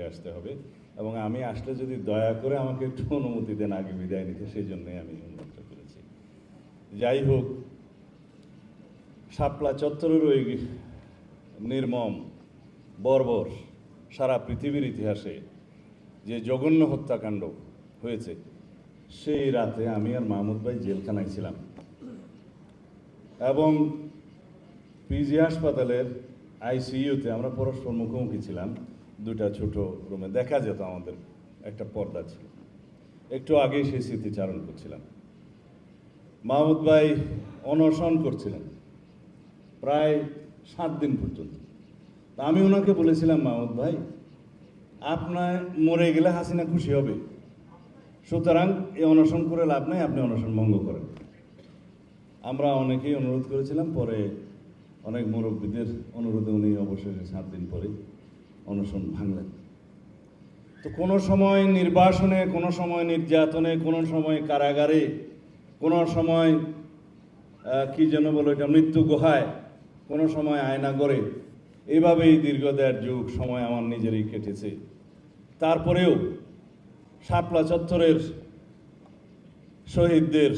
আসতে হবে, এবং আমি আসলে যদি দয়া করে আমাকে একটু অনুমতি দেন আগে বিদায় নিতে, সেই জন্যই আমি অনুরোধ করেছি। যাই হোক, শাপলা চত্বরের ওই নির্মম বর্বর সারা পৃথিবীর ইতিহাসে যে জঘন্য হত্যাকাণ্ড হয়েছে, সেই রাতে আমি আর মাহমুদ ভাই জেলখানায় ছিলাম, এবং পিজি হাসপাতালের আইসিইউতে আমরা পরস্পর মুখোমুখি ছিলাম। দুটা ছোট রুমে দেখা যেত, আমাদের একটা পর্দা ছিল। একটু আগেই সেই স্মৃতিচারণ করছিলাম। মাহমুদ ভাই অনশন করছিলেন প্রায় 7 দিন পর্যন্ত। তা আমি ওনাকে বলেছিলাম, মাহমুদ ভাই, আপনার মরে গেলে হাসিনা খুশি হবে, সুতরাং এই অনশন করে লাভ নাই, আপনি অনশন ভঙ্গ করেন। আমরা অনেকেই অনুরোধ করেছিলাম, পরে অনেক মুরব্বীদের অনুরোধে উনি অবশেষে 7 দিন পরে অনশন ভাঙলেন। তো কোনো সময় নির্বাসনে, কোনো সময় নির্যাতনে, কোনো সময় কারাগারে, কোনো সময় কি যেন বলো এটা মৃত্যু গুহায়, কোনো সময় আয়নাগরে, এইভাবেই দীর্ঘ 1.5 যুগ সময় আমার নিজেরই কেটেছে। তারপরেও শাপলা চত্বরের শহীদদের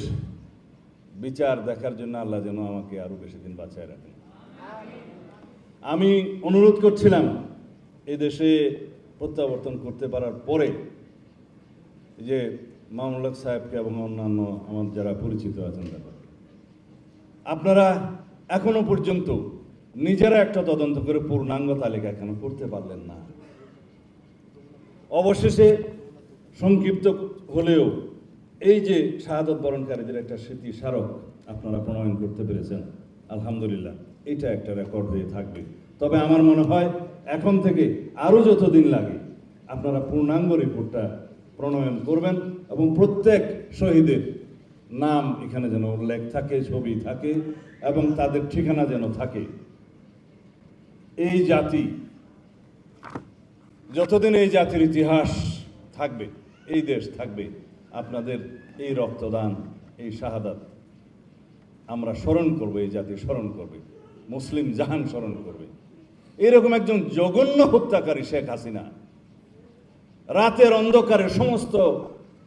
বিচার দেখার জন্য আল্লাহ যেন আমাকে আরো বেশি দিন বাঁচায় রাখেন। আমি অনুরোধ করছিলাম এই দেশে প্রত্যাবর্তন করতে পারার পরে যে মামুনুল হক সাহেবকে এবং অন্যান্য আমার যারা পরিচিত আছেন তাদেরকে, আপনারা এখনো পর্যন্ত নিজেরা একটা তদন্ত করে পূর্ণাঙ্গ তালিকা কেন করতে পারলেন না? অবশেষে সংক্ষিপ্ত হলেও এই যে শাহাদত বরণকারীদের একটা স্মৃতি স্মারক আপনারা প্রণয়ন করতে পেরেছেন, আলহামদুলিল্লাহ, এটা একটা রেকর্ড হয়ে থাকবে। তবে আমার মনে হয় এখন থেকে আরও যতদিন লাগে আপনারা পূর্ণাঙ্গ রিপোর্টটা প্রণয়ন করবেন, এবং প্রত্যেক শহীদের নাম এখানে যেন উল্লেখ থাকে, ছবি থাকে, এবং তাদের ঠিকানা যেন থাকে। এই জাতি যতদিন এই জাতির ইতিহাস থাকবে, এই দেশ থাকবে, আপনাদের এই রক্তদান, এই শাহাদাত আমরা স্মরণ করবো, এই জাতি স্মরণ করবে, মুসলিম জাহান স্মরণ করবে। এরকম একজন জঘন্য হত্যাকারী শেখ হাসিনা রাতের অন্ধকারে সমস্ত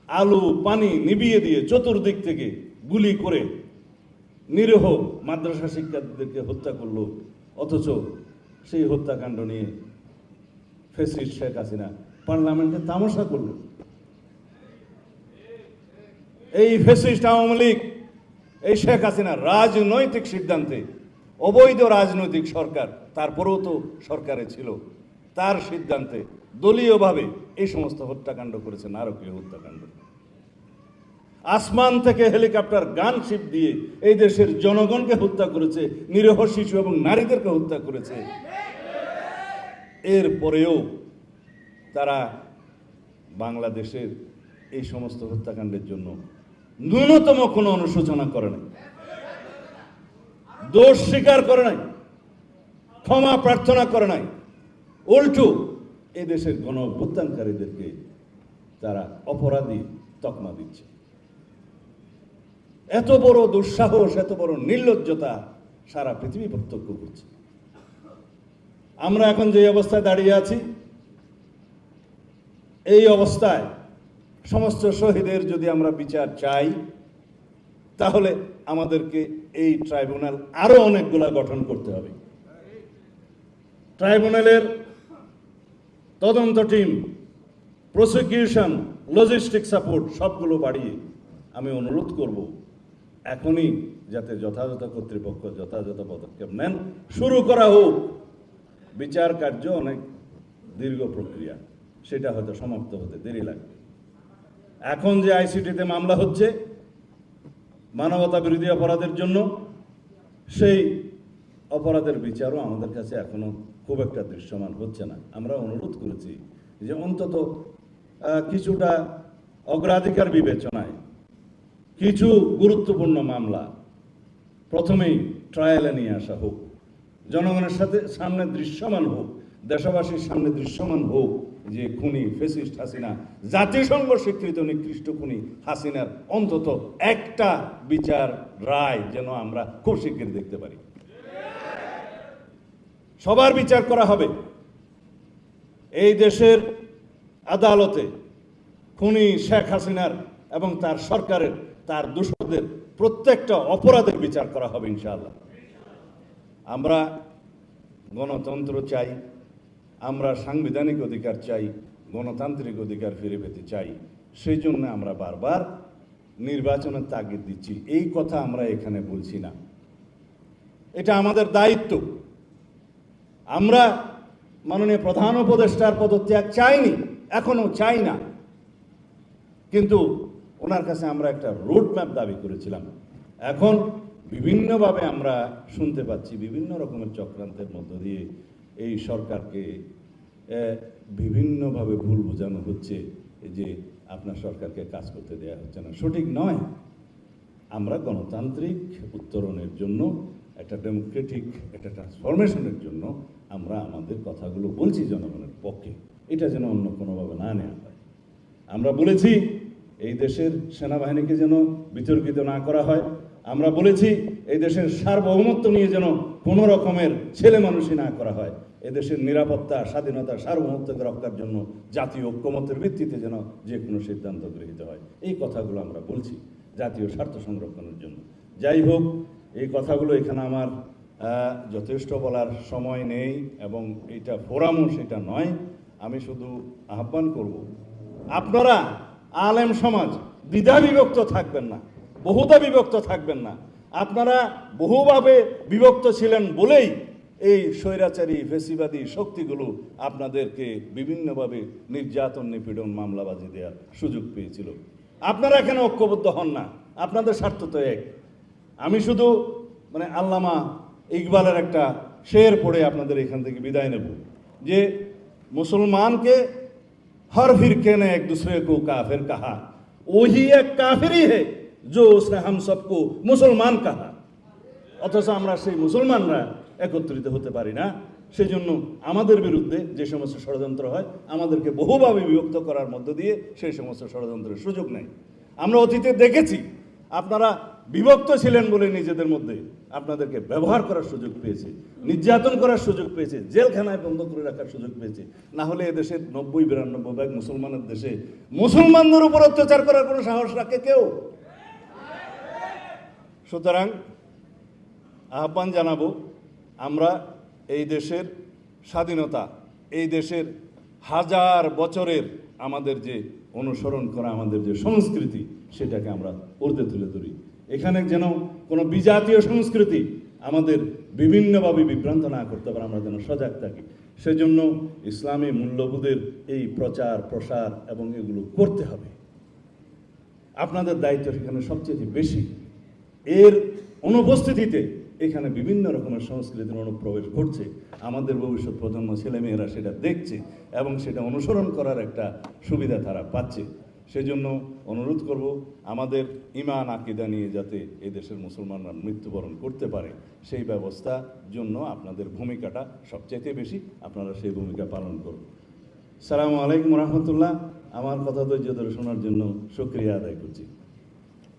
আলো পানি নিভিয়ে দিয়ে চতুর্দিক থেকে গুলি করে নিরীহ মাদ্রাসা শিক্ষার্থীদেরকে হত্যা করলো, অথচ সেই হত্যাকাণ্ড নিয়ে ফ্যাসিস্ট শেখ হাসিনা পার্লামেন্টে তামাশা করল। এই ফ্যাসিস্ট আওয়ামী লীগ, এই শেখ হাসিনা রাজনৈতিক সিদ্ধান্তে, অবৈধ রাজনৈতিক সরকার, তারপরেও তো সরকারে ছিল, তার সিদ্ধান্তে দলীয়ভাবে এই সমস্ত হত্যাকাণ্ড করেছে, নারকীয় হত্যাকাণ্ড। আসমান থেকে হেলিকপ্টার গানশিপ দিয়ে এই দেশের জনগণকে হত্যা করেছে, নিরীহ শিশু এবং নারীদেরকে হত্যা করেছে। এরপরেও তারা বাংলাদেশের এই সমস্ত হত্যাকাণ্ডের জন্য ন্যূনতম কোনো অনুশোচনা করে নাই, দোষ স্বীকার করে নাই, ক্ষমা প্রার্থনা করে নাই। উল্টো এই দেশের গণ অভ্যুত্থানকারীদেরকে তারা অপরাধী তকমা দিচ্ছে। এত বড় দুঃসাহস, এত বড় নির্লজ্জতা সারা পৃথিবী প্রত্যক্ষ করছে। আমরা এখন যে অবস্থায় দাঁড়িয়ে আছি, এই অবস্থায় সমস্ত শহীদের যদি আমরা বিচার চাই, তাহলে আমাদেরকে এই ট্রাইব্যুনাল আরো অনেকগুলা গঠন করতে হবে। ট্রাইব্যুনালের তদন্ত টিম, প্রসিকিউশন, লজিস্টিক সাপোর্ট সবগুলো বাড়িয়ে আমি অনুরোধ করব এখনই যাতে যথাযথ কর্তৃপক্ষ যথাযথ পদক্ষেপ নেন, শুরু করা হোক। বিচার কার্য অনেক দীর্ঘ প্রক্রিয়া, সেটা হয়তো সমাপ্ত হতে দেরি লাগবে। এখন যে আইসিটিতে মামলা হচ্ছে মানবতা বিরোধী অপরাধের জন্য, সেই অপরাধের বিচারও আমাদের কাছে এখনো খুব একটা দৃশ্যমান হচ্ছে না। আমরা অনুরোধ করেছি যে অন্তত কিছুটা অগ্রাধিকার বিবেচনায় কিছু গুরুত্বপূর্ণ মামলা প্রথমেই ট্রায়ালে নিয়ে আসা হোক, জনগণের সামনে দৃশ্যমান হোক, দেশবাসীর সামনে দৃশ্যমান হোক যে খুনি ফ্যাসিস্ট হাসিনা, জাতিসংঘ স্বীকৃত নিকৃষ্ট খুনি হাসিনার অন্তত একটা বিচার রায় যেন আমরা খুব শিগগির দেখতে পারি। সবার বিচার করা হবে। এই দেশের আদালতে খুনি শেখ হাসিনার এবং তার সরকারের তার দোষরদের প্রত্যেকটা অপরাধের বিচার করা হবে ইনশাআল্লাহ। আমরা গণতন্ত্র চাই, আমরা সাংবিধানিক অধিকার চাই, গণতান্ত্রিক অধিকার ফিরে পেতে চাই। সেই জন্য আমরা বারবার নির্বাচনের তাগিদ দিচ্ছি। এই কথা আমরা এখানে বলছি না, এটা আমাদের দায়িত্ব। আমরা মাননীয় প্রধান উপদেষ্টার পদত্যাগ চাইনি, এখনো চাই না, কিন্তু ওনার কাছে আমরা একটা রোড ম্যাপ দাবি করেছিলাম। এখন বিভিন্নভাবে আমরা শুনতে পাচ্ছি বিভিন্ন রকমের চক্রান্তের মধ্য দিয়ে এই সরকারকে বিভিন্নভাবে ভুল বোঝানো হচ্ছে যে আপনার সরকারকে কাজ করতে দেওয়া হচ্ছে না। সঠিক নয়। আমরা গণতান্ত্রিক উত্তরণের জন্য, একটা ডেমোক্রেটিক একটা ট্রান্সফরমেশনের জন্য আমরা আমাদের কথাগুলো বলছি জনগণের পক্ষে, এটা যেন অন্য কোনোভাবে না নেওয়া হয়। আমরা বলেছি এই দেশের সেনাবাহিনীকে যেন বিতর্কিত না করা হয়। আমরা বলেছি এই দেশের সার্বভৌমত্ব নিয়ে যেন কোনো রকমের ছেলে মানুষই না করা হয়। এদেশের নিরাপত্তা, স্বাধীনতা, সার্বভৌমত্বকে রক্ষার জন্য জাতীয় ঐক্যমত্যের ভিত্তিতে যেন যে কোনো সিদ্ধান্ত গৃহীত হয়। এই কথাগুলো আমরা বলছি জাতীয় স্বার্থ সংরক্ষণের জন্য। যাই হোক, এই কথাগুলো এখানে আমার যথেষ্ট বলার সময় নেই এবং এটা ফোরামও সেটা নয়। আমি শুধু আহ্বান করব, আপনারা আলেম সমাজ দ্বিধা বিভক্ত থাকবেন না, বহুধা বিভক্ত থাকবেন না। আপনারা বহুভাবে বিভক্ত ছিলেন বলেই এই স্বৈরাচারী ফেসিবাদী শক্তিগুলো আপনাদেরকে বিভিন্নভাবে নির্যাতন, নিপীড়ন, মামলাবাজি দেওয়ার সুযোগ পেয়েছিল। আপনারা এখানে ঐক্যবদ্ধ হন না, আপনাদের স্বার্থ তো এক। আমি শুধু আল্লামা ইকবালের একটা শের পড়ে আপনাদের এখান থেকে বিদায় নেব যে मुसलमान के हर फिरके ने एक दूसरे को काफिर कहा, वही एक काफिरी है जो उसने हम सबको मुसलमान कहा। অথচ আমরা সেই মুসলমানরা একত্রিত হতে পারি না। সেই জন্য আমাদের বিরুদ্ধে যে সমস্ত ষড়যন্ত্র হয়, আমাদেরকে বহুভাবে বিভক্ত করার মধ্য দিয়ে সেই সমস্ত ষড়যন্ত্রের সুযোগ নেই। আমরা অতীতে দেখেছি আপনারা বিভক্ত ছিলেন বলে নিজেদের মধ্যে আপনাদেরকে ব্যবহার করার সুযোগ পেয়েছে, নির্যাতন করার সুযোগ পেয়েছে, জেলখানায় বন্ধ করে রাখার সুযোগ পেয়েছে। না হলে এদেশের 90-92% মুসলমানের দেশে মুসলমানদের উপর অত্যাচার করার কোনো সাহস রাখে কেউ? সুতরাং আহ্বান জানাবো, আমরা এই দেশের স্বাধীনতা, এই দেশের হাজার বছরের আমাদের যে অনুসরণ করা আমাদের যে সংস্কৃতি, সেটাকে আমরা ঊর্ধ্বে তুলে ধরি। এখানে যেন কোনো বিজাতীয় সংস্কৃতি আমাদের বিভিন্নভাবে বিভ্রান্ত না করতে পারে, আমরা যেন সজাগ থাকি। সেজন্য ইসলামী মূল্যবোধের এই প্রচার প্রসার এবং এগুলো করতে হবে। আপনাদের দায়িত্ব সেখানে সবচেয়ে বেশি। এর অনুপস্থিতিতে এখানে বিভিন্ন রকমের সংস্কৃতির অনুপ্রবেশ ঘটছে। আমাদের ভবিষ্যৎ প্রজন্ম ছেলেমেয়েরা সেটা দেখছে এবং সেটা অনুসরণ করার একটা সুবিধা তারা পাচ্ছে। সেজন্য অনুরোধ করব, আমাদের ঈমান আকীদা নিয়ে যাতে এই দেশের মুসলমানরা মৃত্যুবরণ করতে পারে, সেই ব্যবস্থার জন্য আপনাদের ভূমিকাটা সবচাইতে বেশি। আপনারা সেই ভূমিকা পালন করুন। আসসালামু আলাইকুম রহমতুল্লাহ। আমার কথা ধৈর্য ধরে শোনার জন্য শুকরিয়া আদায় করছি।